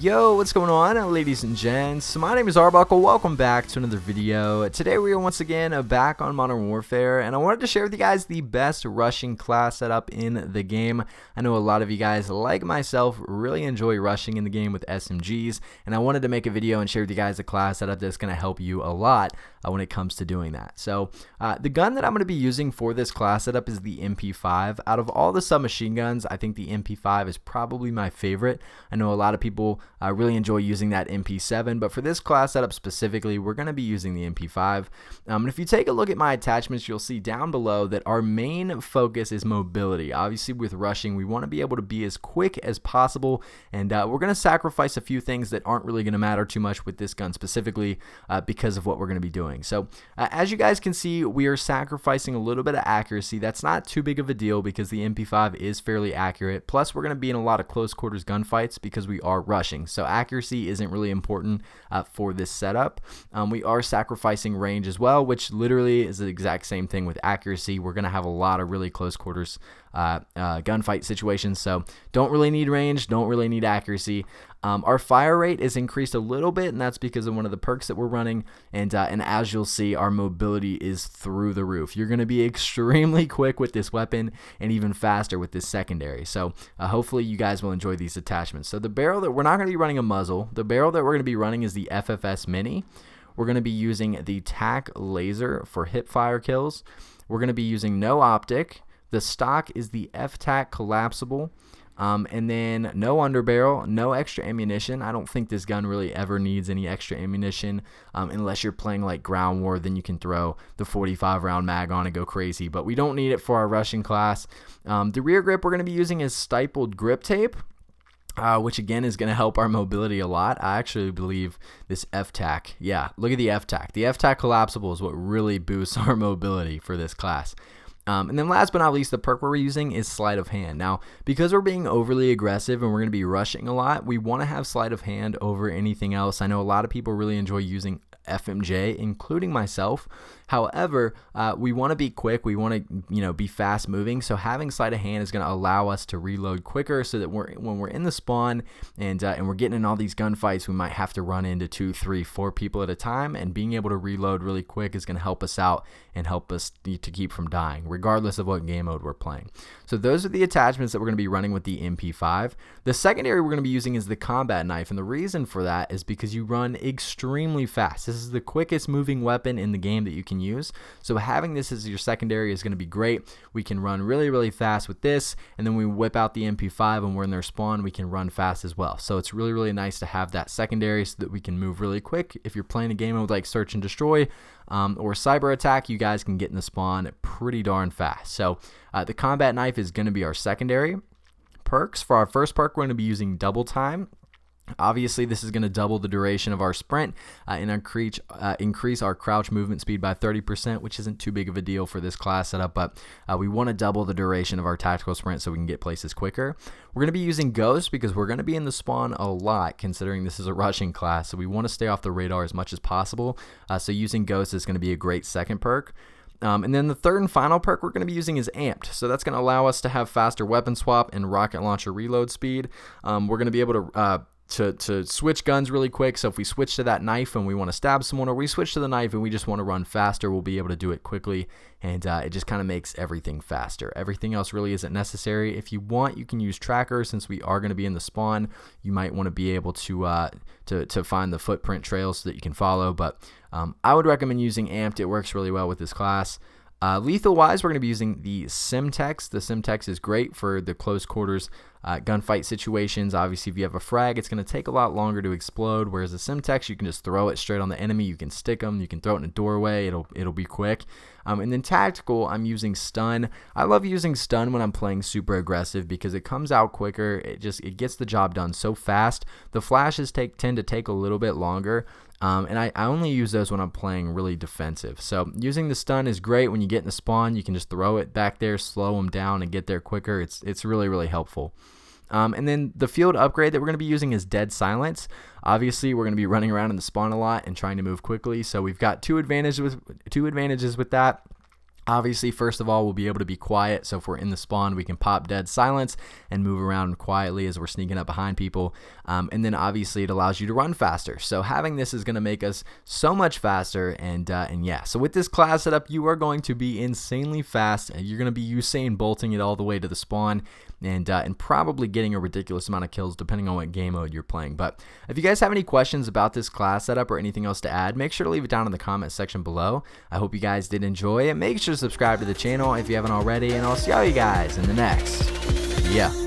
Yo, what's going on, ladies and gents? My name is Arbuckle. Welcome back to another video. Today we are once again back on Modern Warfare, and I wanted to share with you guys the best rushing class setup in the game. I know a lot of you guys, like myself, really enjoy rushing in the game with SMGs, and I wanted to make a video and share with you guys a class setup that's going to help you a lot when it comes to doing that. So the gun that I'm going to be using for this class setup is the MP5. Out of all the submachine guns, I think the MP5 is probably my favorite. I know a lot of people really enjoy using that MP7, but for this class setup specifically, we're going to be using the MP5. And if you take a look at my attachments, you'll see down below that our main focus is mobility. Obviously, with rushing, we want to be able to be as quick as possible, and we're going to sacrifice a few things that aren't really going to matter too much with this gun specifically because of what we're going to be doing. So as you guys can see, we are sacrificing a little bit of accuracy. That's not too big of a deal because the MP5 is fairly accurate. Plus, we're going to be in a lot of close quarters gunfights because we are rushing. So accuracy isn't really important for this setup. We are sacrificing range as well, which literally is the exact same thing with accuracy. We're going to have a lot of really close quarters gunfight situations, so don't really need range, don't really need accuracy. Our fire rate is increased a little bit, and that's because of one of the perks that we're running, and as you'll see, our mobility is through the roof. You're going to be extremely quick with this weapon and even faster with this secondary, so hopefully you guys will enjoy these attachments. So the barrel that we're not going to be running a muzzle, the barrel that we're going to be running is the FFS Mini. We're going to be using the TAC laser for hip fire kills. We're going to be using no optic. The stock is the FTAC collapsible, and then no underbarrel, no extra ammunition. I don't think this gun really ever needs any extra ammunition unless you're playing like ground war. Then you can throw the 45 round mag on and go crazy, but we don't need it for our rushing class. The rear grip we're going to be using is stippled grip tape, which again is going to help our mobility a lot. I actually believe this FTAC, yeah, look at the FTAC. The FTAC collapsible is what really boosts our mobility for this class. And then last but not least, the perk we're using is sleight of hand. Now, because we're being overly aggressive and we're going to be rushing a lot, we want to have sleight of hand over anything else. I know a lot of people really enjoy using FMJ, including myself. However, we want to be quick. We want to, be fast moving. So having sleight of hand is going to allow us to reload quicker, so that when we're in the spawn and we're getting in all these gunfights, we might have to run into 2, 3, 4 people at a time. And being able to reload really quick is going to help us out and help us to keep from dying, regardless of what game mode we're playing. So those are the attachments that we're going to be running with the MP5. The secondary we're going to be using is the combat knife, and the reason for that is because you run extremely fast. This is the quickest moving weapon in the game that you can use, so having this as your secondary is going to be great. We can run really, really fast with this, and then we whip out the MP5 and we're in their spawn, we can run fast as well. So it's really, really nice to have that secondary so that we can move really quick. If you're playing a game mode like Search and Destroy or Cyber Attack, you guys can get in the spawn pretty darn fast. So the combat knife is going to be our secondary. Perks, for our first perk, we're going to be using double time. Obviously, this is going to double the duration of our sprint and increase our crouch movement speed by 30%, which isn't too big of a deal for this class setup, but we want to double the duration of our tactical sprint so we can get places quicker. We're going to be using Ghost because we're going to be in the spawn a lot, considering this is a rushing class, so we want to stay off the radar as much as possible. So using Ghost is going to be a great second perk. And then the third and final perk we're going to be using is Amped. So that's going to allow us to have faster weapon swap and rocket launcher reload speed. We're going to be able to switch guns really quick. So if we switch to that knife and we want to stab someone, or we switch to the knife and we just want to run faster, we'll be able to do it quickly, and it just kind of makes everything faster. Everything else really isn't necessary. If you want, you can use tracker. Since we are going to be in the spawn, you might want to be able to find the footprint trails so that you can follow, but I would recommend using Amped. It works really well with this class. Lethal wise, we're going to be using the Simtex. The Simtex is great for the close quarters gunfight situations. Obviously, if you have a frag, it's going to take a lot longer to explode, whereas the Simtex, you can just throw it straight on the enemy. You can stick them, you can throw it in a doorway, it'll be quick. And then tactical, I'm using stun. I love using stun when I'm playing super aggressive because it comes out quicker. It gets the job done so fast. The flashes tend to take a little bit longer. And I only use those when I'm playing really defensive. So using the stun is great. When you get in the spawn, you can just throw it back there, slow them down, and get there quicker. It's really, really helpful. And then the field upgrade that we're going to be using is Dead Silence. Obviously, we're going to be running around in the spawn a lot and trying to move quickly. So we've got two advantages with that. Obviously, first of all, we'll be able to be quiet, so if we're in the spawn, we can pop dead silence and move around quietly as we're sneaking up behind people. And then obviously it allows you to run faster, so having this is going to make us so much faster. And yeah, so with this class setup, you are going to be insanely fast. You're going to be Usain Bolting it all the way to the spawn, and probably getting a ridiculous amount of kills depending on what game mode you're playing. But if you guys have any questions about this class setup or anything else to add, make sure to leave it down in the comment section below. I hope you guys did enjoy it. Make sure to subscribe to the channel if you haven't already, and I'll see all you guys in the next video.